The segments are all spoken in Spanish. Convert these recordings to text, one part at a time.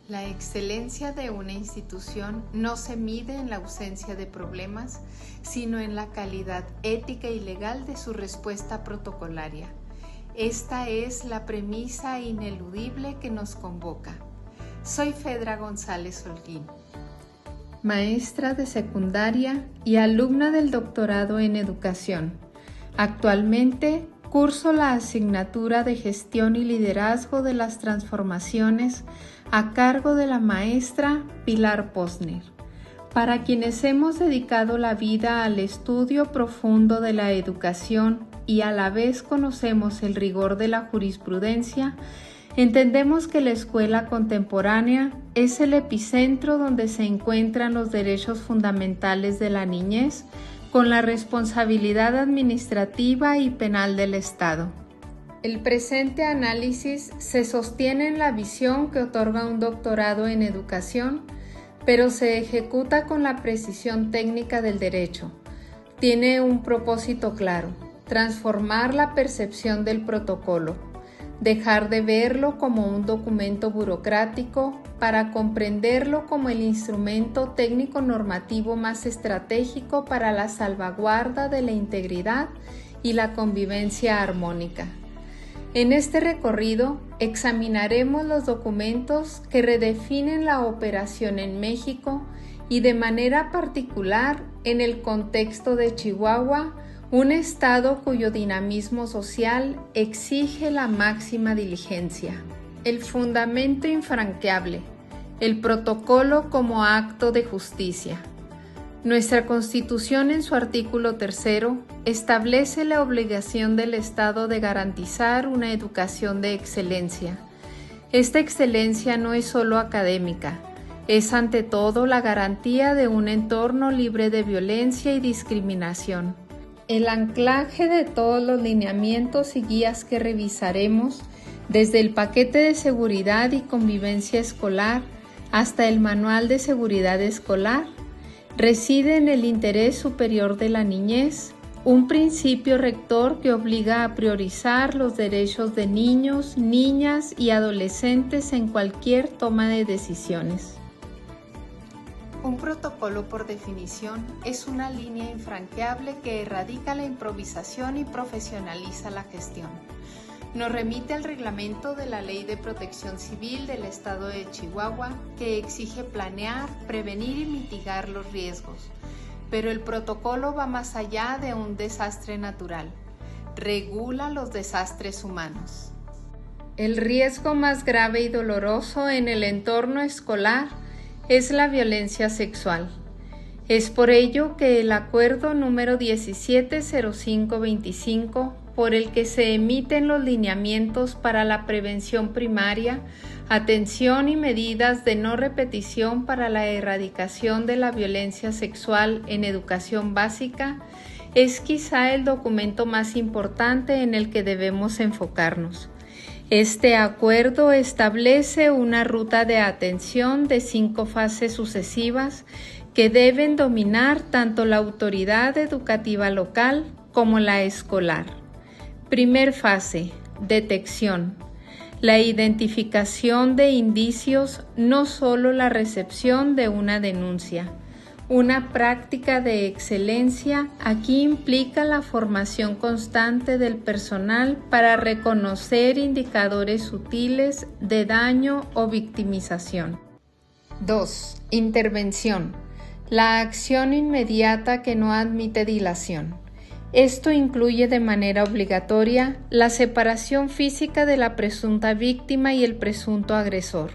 La excelencia de una institución no se mide en la ausencia de problemas, sino en la calidad ética y legal de su respuesta protocolaria. Esta es la premisa ineludible que nos convoca. Soy Fedra González Holguín, maestra de secundaria y alumna del doctorado en educación. Actualmente curso la asignatura de Gestión y Liderazgo de las Transformaciones a cargo de la maestra Pilar Posner. Para quienes hemos dedicado la vida al estudio profundo de la educación y a la vez conocemos el rigor de la jurisprudencia, entendemos que la escuela contemporánea es el epicentro donde se encuentran los derechos fundamentales de la niñez con la responsabilidad administrativa y penal del Estado. El presente análisis se sostiene en la visión que otorga un doctorado en educación, pero se ejecuta con la precisión técnica del derecho. Tiene un propósito claro: transformar la percepción del protocolo, dejar de verlo como un documento burocrático para comprenderlo como el instrumento técnico normativo más estratégico para la salvaguarda de la integridad y la convivencia armónica. En este recorrido examinaremos los documentos que redefinen la operación en México y de manera particular en el contexto de Chihuahua, un estado cuyo dinamismo social exige la máxima diligencia. El fundamento infranqueable, el protocolo como acto de justicia. Nuestra Constitución, en su artículo 3, establece la obligación del Estado de garantizar una educación de excelencia. Esta excelencia no es solo académica, es ante todo la garantía de un entorno libre de violencia y discriminación. El anclaje de todos los lineamientos y guías que revisaremos, desde el paquete de seguridad y convivencia escolar hasta el manual de seguridad escolar, reside en el interés superior de la niñez, un principio rector que obliga a priorizar los derechos de niños, niñas y adolescentes en cualquier toma de decisiones. Un protocolo, por definición, es una línea infranqueable que erradica la improvisación y profesionaliza la gestión. Nos remite al reglamento de la Ley de Protección Civil del Estado de Chihuahua, que exige planear, prevenir y mitigar los riesgos. Pero el protocolo va más allá de un desastre natural. Regula los desastres humanos. El riesgo más grave y doloroso en el entorno escolar es la violencia sexual. Es por ello que el acuerdo número 170525, por el que se emiten los lineamientos para la prevención primaria, atención y medidas de no repetición para la erradicación de la violencia sexual en educación básica, es quizá el documento más importante en el que debemos enfocarnos. Este acuerdo establece una ruta de atención de 5 fases sucesivas que deben dominar tanto la autoridad educativa local como la escolar. Primer fase: detección. La identificación de indicios, no solo la recepción de una denuncia. Una práctica de excelencia aquí implica la formación constante del personal para reconocer indicadores sutiles de daño o victimización. 2. Intervención. La acción inmediata que no admite dilación. Esto incluye de manera obligatoria la separación física de la presunta víctima y el presunto agresor.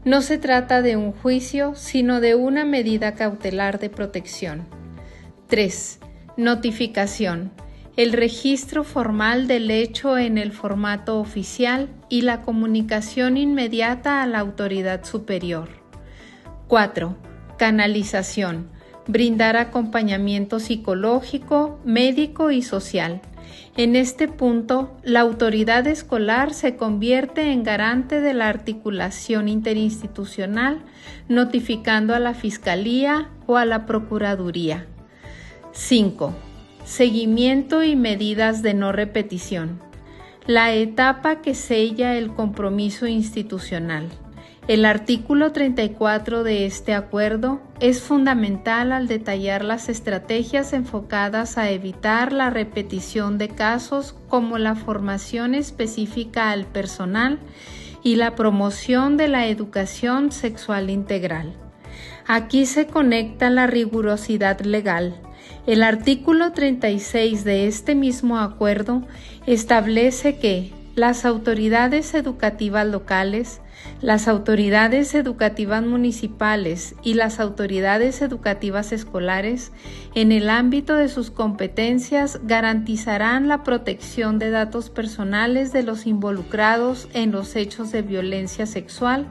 No se trata de un juicio, sino de una medida cautelar de protección. 3. Notificación. El registro formal del hecho en el formato oficial y la comunicación inmediata a la autoridad superior. 4. Canalización. Brindar acompañamiento psicológico, médico y social. En este punto, la autoridad escolar se convierte en garante de la articulación interinstitucional, notificando a la Fiscalía o a la Procuraduría. 5. Seguimiento y medidas de no repetición. La etapa que sella el compromiso institucional. El artículo 34 de este acuerdo es fundamental al detallar las estrategias enfocadas a evitar la repetición de casos como la formación específica al personal y la promoción de la educación sexual integral. Aquí se conecta la rigurosidad legal. El artículo 36 de este mismo acuerdo establece que las autoridades educativas locales, las autoridades educativas municipales y las autoridades educativas escolares, en el ámbito de sus competencias, garantizarán la protección de datos personales de los involucrados en los hechos de violencia sexual,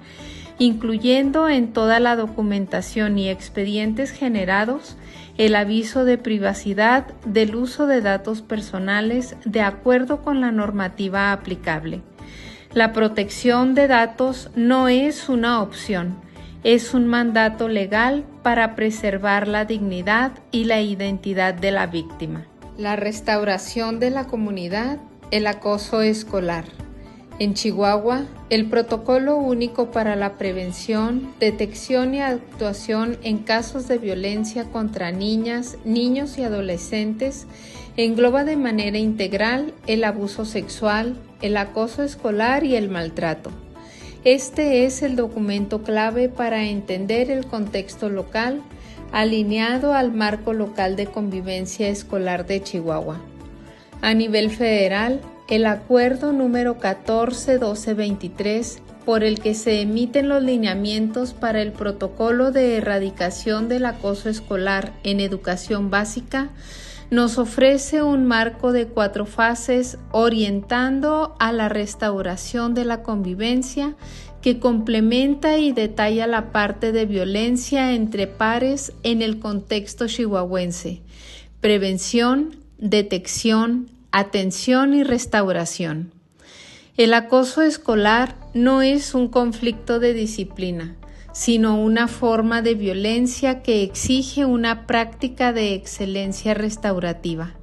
incluyendo en toda la documentación y expedientes generados el aviso de privacidad del uso de datos personales de acuerdo con la normativa aplicable. La protección de datos no es una opción, es un mandato legal para preservar la dignidad y la identidad de la víctima. La restauración de la comunidad, el acoso escolar. En Chihuahua, el Protocolo Único para la Prevención, Detección y Actuación en Casos de Violencia contra Niñas, Niños y Adolescentes engloba de manera integral el abuso sexual, el acoso escolar y el maltrato. Este es el documento clave para entender el contexto local, alineado al marco local de convivencia escolar de Chihuahua. A nivel federal, el acuerdo número 14-1223, por el que se emiten los lineamientos para el protocolo de erradicación del acoso escolar en educación básica, nos ofrece un marco de 4 fases orientando a la restauración de la convivencia que complementa y detalla la parte de violencia entre pares en el contexto chihuahuense: prevención, detección, atención y restauración. El acoso escolar no es un conflicto de disciplina, sino una forma de violencia que exige una práctica de excelencia restaurativa.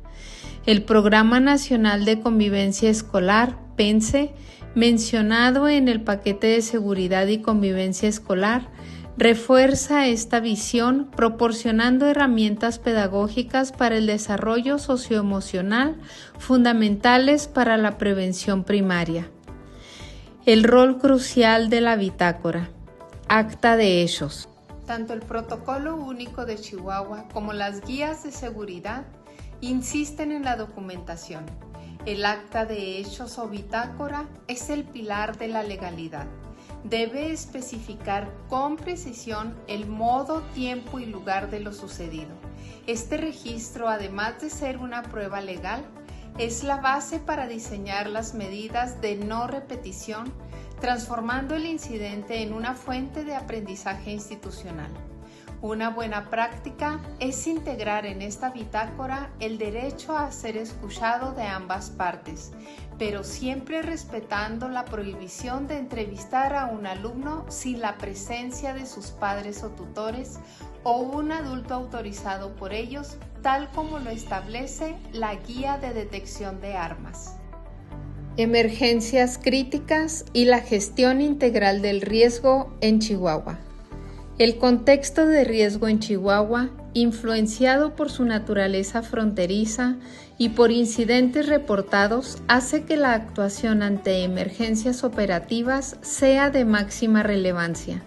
El Programa Nacional de Convivencia Escolar, PENSE, mencionado en el paquete de seguridad y convivencia escolar, refuerza esta visión proporcionando herramientas pedagógicas para el desarrollo socioemocional fundamentales para la prevención primaria. El rol crucial de la bitácora. Acta de hechos. Tanto el Protocolo Único de Chihuahua como las guías de seguridad insisten en la documentación. El acta de hechos o bitácora es el pilar de la legalidad. Debe especificar con precisión el modo, tiempo y lugar de lo sucedido. Este registro, además de ser una prueba legal, es la base para diseñar las medidas de no repetición, transformando el incidente en una fuente de aprendizaje institucional. Una buena práctica es integrar en esta bitácora el derecho a ser escuchado de ambas partes, pero siempre respetando la prohibición de entrevistar a un alumno sin la presencia de sus padres o tutores o un adulto autorizado por ellos, tal como lo establece la Guía de Detección de Armas. Emergencias críticas y la gestión integral del riesgo en Chihuahua. El contexto de riesgo en Chihuahua, influenciado por su naturaleza fronteriza y por incidentes reportados, hace que la actuación ante emergencias operativas sea de máxima relevancia.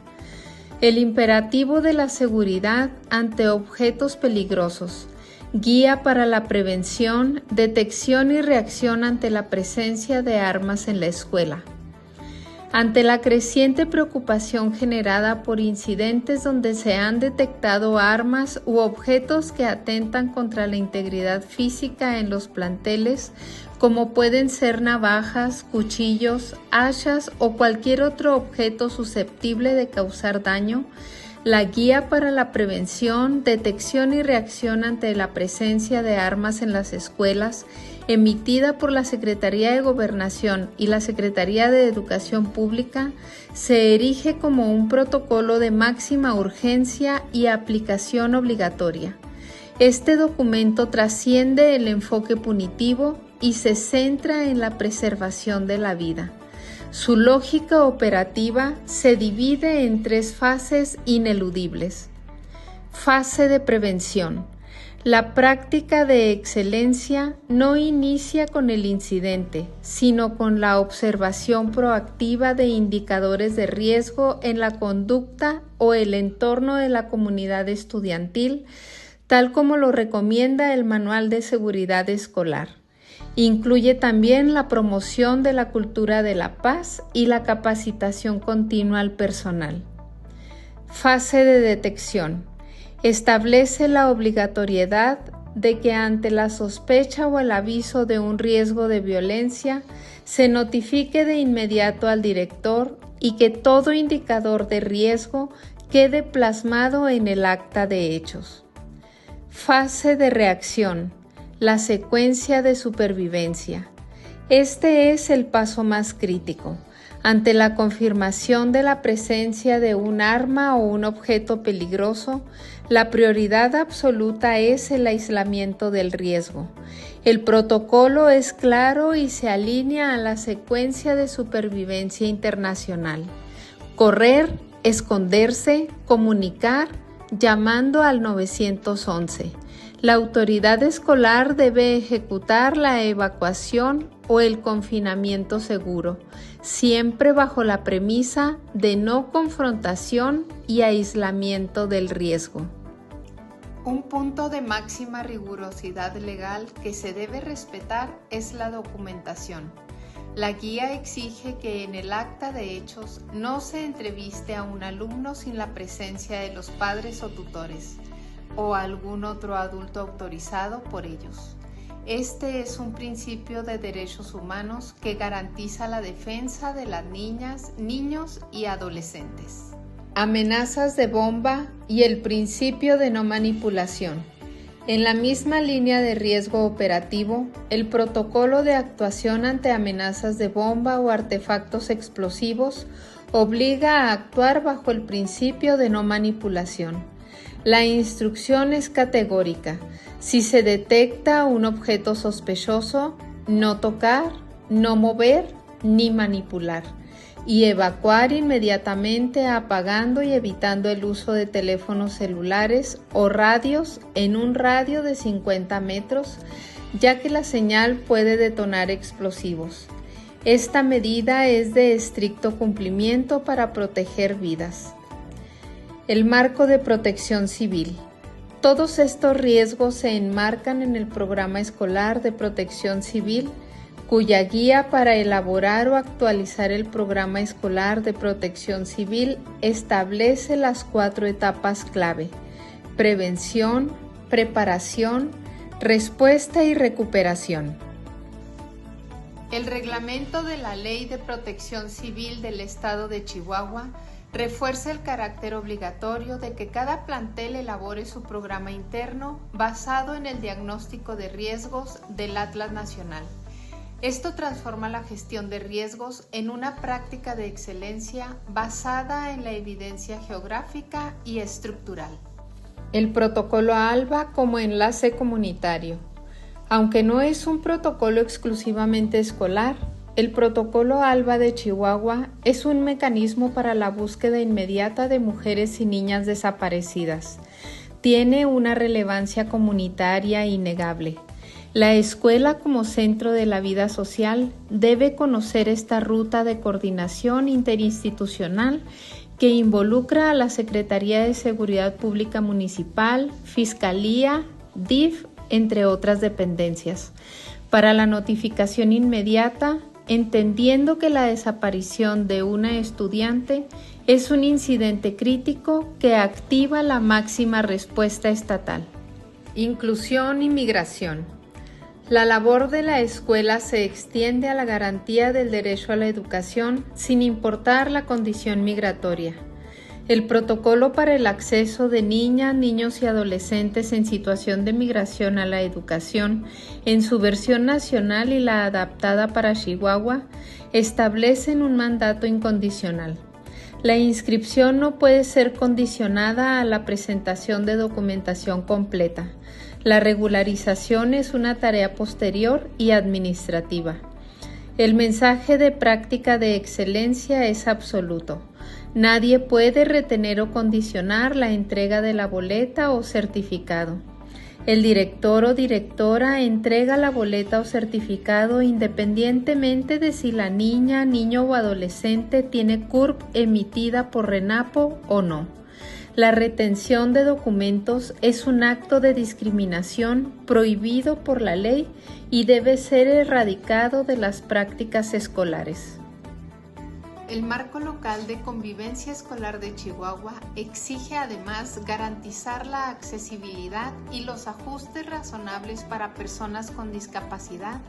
El imperativo de la seguridad ante objetos peligrosos, guía para la prevención, detección y reacción ante la presencia de armas en la escuela. Ante la creciente preocupación generada por incidentes donde se han detectado armas u objetos que atentan contra la integridad física en los planteles, como pueden ser navajas, cuchillos, hachas o cualquier otro objeto susceptible de causar daño, la Guía para la Prevención, Detección y Reacción ante la presencia de armas en las escuelas, emitida por la Secretaría de Gobernación y la Secretaría de Educación Pública, se erige como un protocolo de máxima urgencia y aplicación obligatoria. Este documento trasciende el enfoque punitivo y se centra en la preservación de la vida. Su lógica operativa se divide en 3 fases ineludibles. Fase de prevención. La práctica de excelencia no inicia con el incidente, sino con la observación proactiva de indicadores de riesgo en la conducta o el entorno de la comunidad estudiantil, tal como lo recomienda el Manual de Seguridad Escolar. Incluye también la promoción de la cultura de la paz y la capacitación continua al personal. Fase de detección. Establece la obligatoriedad de que ante la sospecha o el aviso de un riesgo de violencia se notifique de inmediato al director y que todo indicador de riesgo quede plasmado en el acta de hechos. Fase de reacción. La secuencia de supervivencia. Este es el paso más crítico. Ante la confirmación de la presencia de un arma o un objeto peligroso, la prioridad absoluta es el aislamiento del riesgo. El protocolo es claro y se alinea a la secuencia de supervivencia internacional. Correr, esconderse, comunicar, llamando al 911. La autoridad escolar debe ejecutar la evacuación o el confinamiento seguro, siempre bajo la premisa de no confrontación y aislamiento del riesgo. Un punto de máxima rigurosidad legal que se debe respetar es la documentación. La guía exige que en el acta de hechos no se entreviste a un alumno sin la presencia de los padres o tutores, o algún otro adulto autorizado por ellos. Este es un principio de derechos humanos que garantiza la defensa de las niñas, niños y adolescentes. Amenazas de bomba y el principio de no manipulación. En la misma línea de riesgo operativo, el protocolo de actuación ante amenazas de bomba o artefactos explosivos obliga a actuar bajo el principio de no manipulación. La instrucción es categórica. Si se detecta un objeto sospechoso, no tocar, no mover ni manipular, y evacuar inmediatamente apagando y evitando el uso de teléfonos celulares o radios en un radio de 50 metros, ya que la señal puede detonar explosivos. Esta medida es de estricto cumplimiento para proteger vidas. El marco de protección civil. Todos estos riesgos se enmarcan en el Programa Escolar de Protección Civil, cuya guía para elaborar o actualizar el Programa Escolar de Protección Civil establece las 4 etapas clave: prevención, preparación, respuesta y recuperación. El reglamento de la Ley de Protección Civil del Estado de Chihuahua refuerza el carácter obligatorio de que cada plantel elabore su programa interno basado en el diagnóstico de riesgos del Atlas Nacional. Esto transforma la gestión de riesgos en una práctica de excelencia basada en la evidencia geográfica y estructural. El protocolo ALBA como enlace comunitario. Aunque no es un protocolo exclusivamente escolar, el protocolo ALBA de Chihuahua es un mecanismo para la búsqueda inmediata de mujeres y niñas desaparecidas. Tiene una relevancia comunitaria innegable. La escuela como centro de la vida social debe conocer esta ruta de coordinación interinstitucional que involucra a la Secretaría de Seguridad Pública Municipal, Fiscalía, DIF, entre otras dependencias, para la notificación inmediata, entendiendo que la desaparición de una estudiante es un incidente crítico que activa la máxima respuesta estatal. Inclusión y migración. La labor de la escuela se extiende a la garantía del derecho a la educación sin importar la condición migratoria. El protocolo para el acceso de niñas, niños y adolescentes en situación de migración a la educación, en su versión nacional y la adaptada para Chihuahua, establecen un mandato incondicional. La inscripción no puede ser condicionada a la presentación de documentación completa. La regularización es una tarea posterior y administrativa. El mensaje de práctica de excelencia es absoluto. Nadie puede retener o condicionar la entrega de la boleta o certificado. El director o directora entrega la boleta o certificado independientemente de si la niña, niño o adolescente tiene CURP emitida por RENAPO o no. La retención de documentos es un acto de discriminación prohibido por la ley y debe ser erradicado de las prácticas escolares. El marco local de convivencia escolar de Chihuahua exige además garantizar la accesibilidad y los ajustes razonables para personas con discapacidad,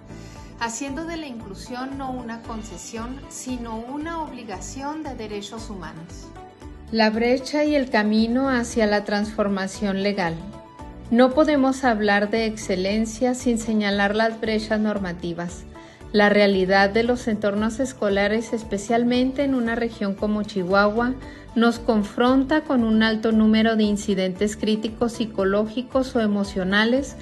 haciendo de la inclusión no una concesión, sino una obligación de derechos humanos. La brecha y el camino hacia la transformación legal. No podemos hablar de excelencia sin señalar las brechas normativas. La realidad de los entornos escolares, especialmente en una región como Chihuahua, nos confronta con un alto número de incidentes críticos psicológicos o emocionales